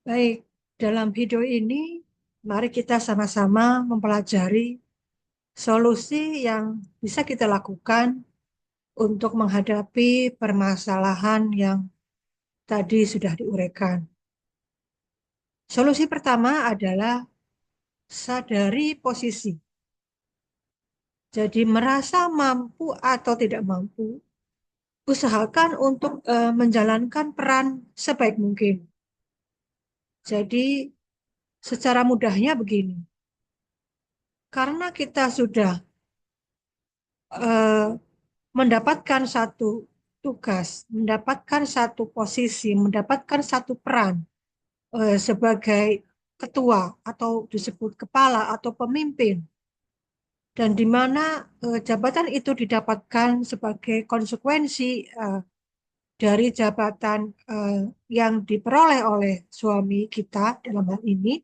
Baik, dalam video ini mari kita sama-sama mempelajari solusi yang bisa kita lakukan untuk menghadapi permasalahan yang tadi sudah diuraikan. Solusi pertama adalah sadari posisi. Jadi merasa mampu atau tidak mampu, usahakan untuk menjalankan peran sebaik mungkin. Jadi secara mudahnya begini, karena kita sudah eh, mendapatkan satu tugas, mendapatkan satu posisi, mendapatkan satu peran sebagai ketua atau disebut kepala atau pemimpin, dan di mana jabatan itu didapatkan sebagai konsekuensi dari jabatan eh, yang diperoleh oleh suami kita dalam hal ini,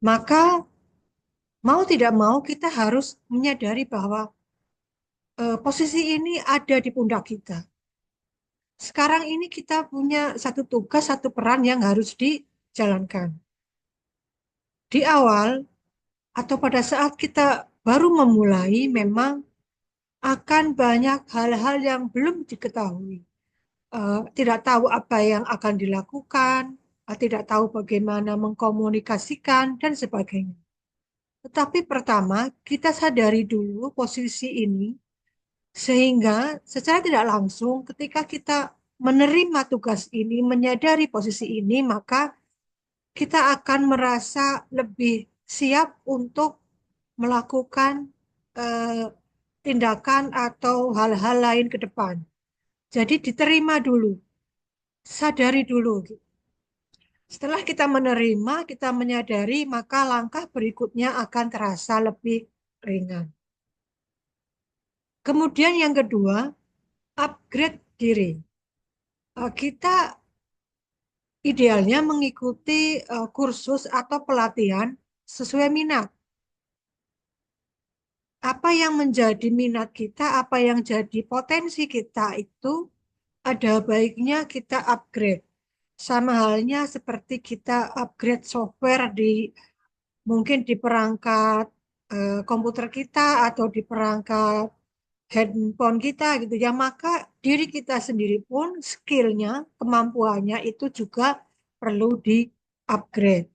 maka mau tidak mau kita harus menyadari bahwa posisi ini ada di pundak kita. Sekarang ini kita punya satu tugas, satu peran yang harus dijalankan. Di awal atau pada saat kita baru memulai, memang akan banyak hal-hal yang belum diketahui. Tidak tahu apa yang akan dilakukan, tidak tahu bagaimana mengkomunikasikan, dan sebagainya. Tetapi pertama, kita sadari dulu posisi ini, sehingga secara tidak langsung ketika kita menerima tugas ini, menyadari posisi ini, maka kita akan merasa lebih siap untuk melakukan eh, tindakan atau hal-hal lain ke depan. Jadi diterima dulu, sadari dulu. Setelah kita menerima, kita menyadari, maka langkah berikutnya akan terasa lebih ringan. Kemudian yang kedua, upgrade diri. Kita idealnya mengikuti kursus atau pelatihan sesuai minat. Apa yang menjadi minat kita, apa yang jadi potensi kita itu ada baiknya kita upgrade. Sama halnya seperti kita upgrade software mungkin di perangkat komputer kita atau di perangkat handphone kita gitu ya, maka diri kita sendiri pun skillnya, kemampuannya itu juga perlu di-upgrade.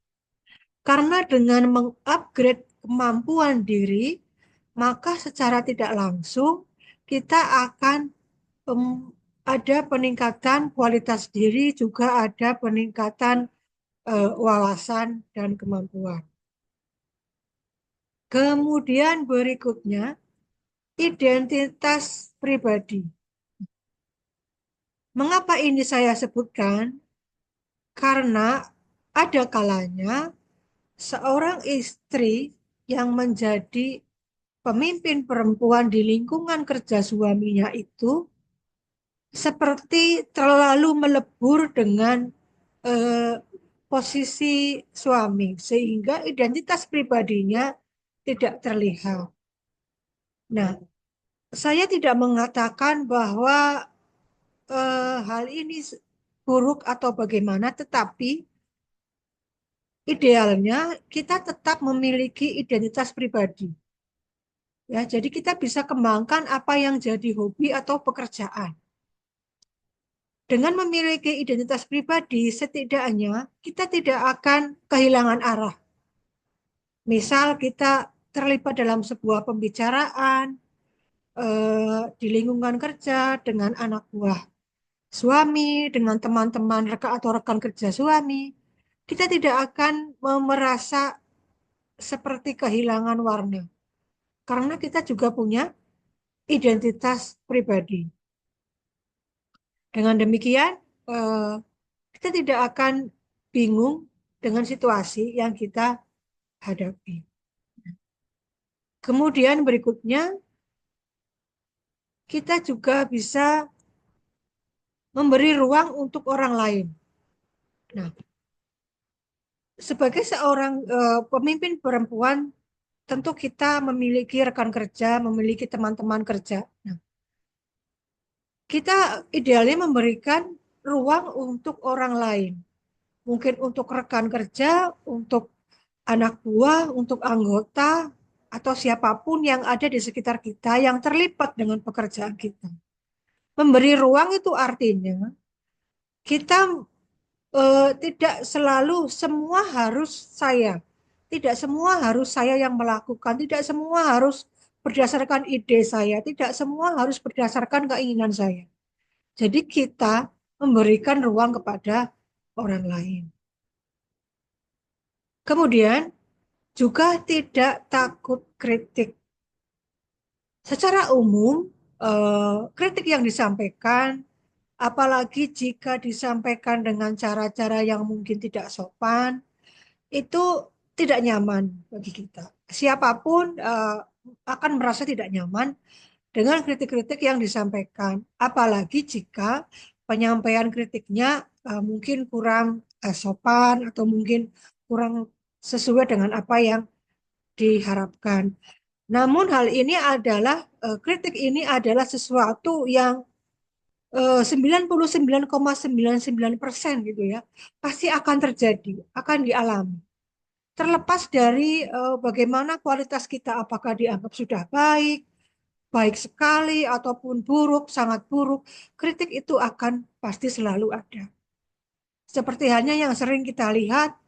Karena dengan mengupgrade kemampuan diri, maka secara tidak langsung kita akan ada peningkatan kualitas diri, juga ada peningkatan wawasan dan kemampuan. Kemudian berikutnya, identitas pribadi. Mengapa ini saya sebutkan? Karena ada kalanya seorang istri yang menjadi pemimpin perempuan di lingkungan kerja suaminya itu seperti terlalu melebur dengan eh, posisi suami, sehingga identitas pribadinya tidak terlihat. Nah, saya tidak mengatakan bahwa hal ini buruk atau bagaimana, tetapi idealnya kita tetap memiliki identitas pribadi. Ya, jadi kita bisa kembangkan apa yang jadi hobi atau pekerjaan. Dengan memiliki identitas pribadi, setidaknya kita tidak akan kehilangan arah. Misal kita terlibat dalam sebuah pembicaraan di lingkungan kerja dengan anak buah suami, dengan teman-teman atau rekan kerja suami, kita tidak akan merasa seperti kehilangan warna. Karena kita juga punya identitas pribadi. Dengan demikian, eh, kita tidak akan bingung dengan situasi yang kita hadapi. Kemudian berikutnya, kita juga bisa memberi ruang untuk orang lain. Nah, sebagai seorang pemimpin perempuan, tentu kita memiliki rekan kerja, memiliki teman-teman kerja. Nah, kita idealnya memberikan ruang untuk orang lain. mungkin untuk rekan kerja, untuk anak buah, untuk anggota, atau siapapun yang ada di sekitar kita yang terlibat dengan pekerjaan kita. Memberi ruang itu artinya kita tidak selalu semua harus saya. Tidak semua harus saya yang melakukan, tidak semua harus berdasarkan ide saya, tidak semua harus berdasarkan keinginan saya. Jadi kita memberikan ruang kepada orang lain. Kemudian juga tidak takut kritik. Secara umum, kritik yang disampaikan, apalagi jika disampaikan dengan cara-cara yang mungkin tidak sopan, itu tidak nyaman bagi kita. Siapapun akan merasa tidak nyaman dengan kritik-kritik yang disampaikan, apalagi jika penyampaian kritiknya mungkin kurang sopan atau mungkin kurang sesuai dengan apa yang diharapkan. Namun hal ini adalah kritik ini adalah sesuatu yang 99,99% gitu ya, pasti akan terjadi, akan dialami. Terlepas dari bagaimana kualitas kita, apakah dianggap sudah baik, baik sekali, ataupun buruk, sangat buruk, kritik itu akan pasti selalu ada. Seperti halnya yang sering kita lihat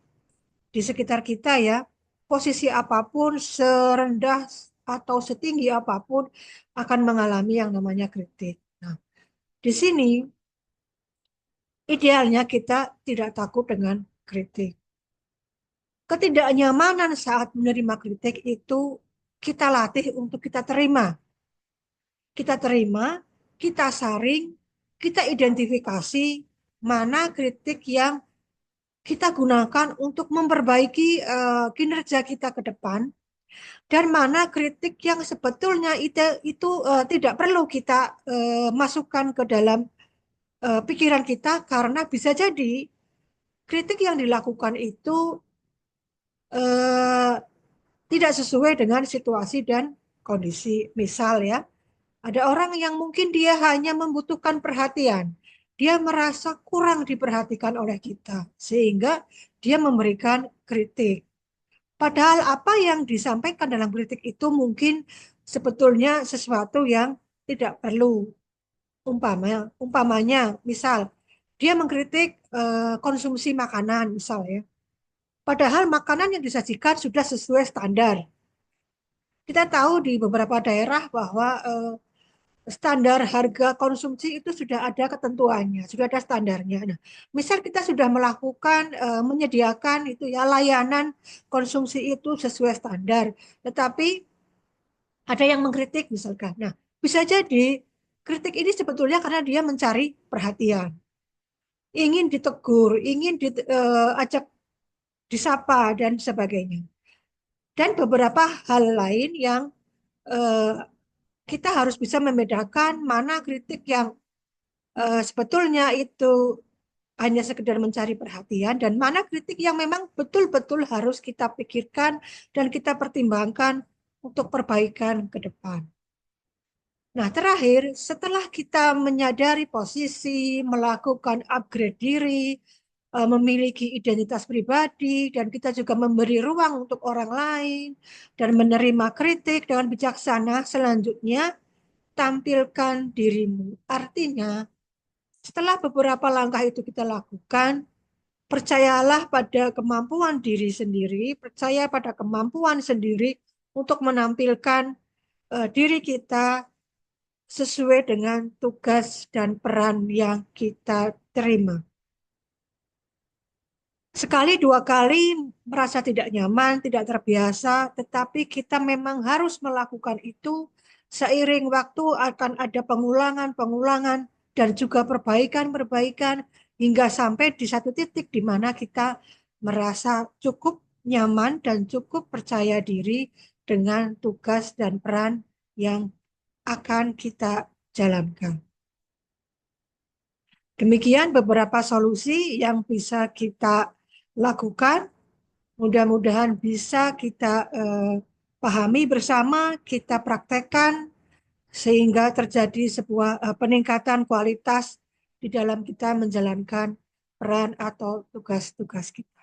di sekitar kita ya, posisi apapun, serendah atau setinggi apapun, akan mengalami yang namanya kritik. Nah, di sini idealnya kita tidak takut dengan kritik. Ketidaknyamanan saat menerima kritik itu kita latih untuk kita terima. Kita terima, kita saring, kita identifikasi mana kritik yang kita gunakan untuk memperbaiki kinerja kita ke depan, dan mana kritik yang sebetulnya itu tidak perlu kita masukkan ke dalam pikiran kita, karena bisa jadi kritik yang dilakukan itu eh, tidak sesuai dengan situasi dan kondisi. Misal ya, ada orang yang mungkin dia hanya membutuhkan perhatian. Dia merasa kurang diperhatikan oleh kita, sehingga dia memberikan kritik. Padahal apa yang disampaikan dalam kritik itu mungkin sebetulnya sesuatu yang tidak perlu. Umpamanya, misal dia mengkritik konsumsi makanan, misal ya. Padahal makanan yang disajikan sudah sesuai standar. Kita tahu di beberapa daerah bahwa standar harga konsumsi itu sudah ada ketentuannya, sudah ada standarnya. Nah, misal kita sudah melakukan menyediakan itu ya layanan konsumsi itu sesuai standar, tetapi ada yang mengkritik misalkan. Nah, bisa jadi kritik ini sebetulnya karena dia mencari perhatian, ingin ditegur, ingin diajak disapa dan sebagainya. Dan beberapa hal lain yang eh, kita harus bisa membedakan mana kritik yang sebetulnya itu hanya sekedar mencari perhatian, dan mana kritik yang memang betul-betul harus kita pikirkan dan kita pertimbangkan untuk perbaikan ke depan. Nah, terakhir, setelah kita menyadari posisi, melakukan upgrade diri, memiliki identitas pribadi, dan kita juga memberi ruang untuk orang lain, dan menerima kritik dengan bijaksana, selanjutnya tampilkan dirimu. Artinya, setelah beberapa langkah itu kita lakukan, percayalah pada kemampuan diri sendiri, percaya pada kemampuan sendiri untuk menampilkan diri kita sesuai dengan tugas dan peran yang kita terima. Sekali dua kali merasa tidak nyaman, tidak terbiasa, tetapi kita memang harus melakukan itu. Seiring waktu akan ada pengulangan-pengulangan dan juga perbaikan-perbaikan hingga sampai di satu titik di mana kita merasa cukup nyaman dan cukup percaya diri dengan tugas dan peran yang akan kita jalankan. Demikian beberapa solusi yang bisa kita lakukan. Mudah-mudahan bisa kita pahami bersama, kita praktekkan sehingga terjadi sebuah peningkatan kualitas di dalam kita menjalankan peran atau tugas-tugas kita.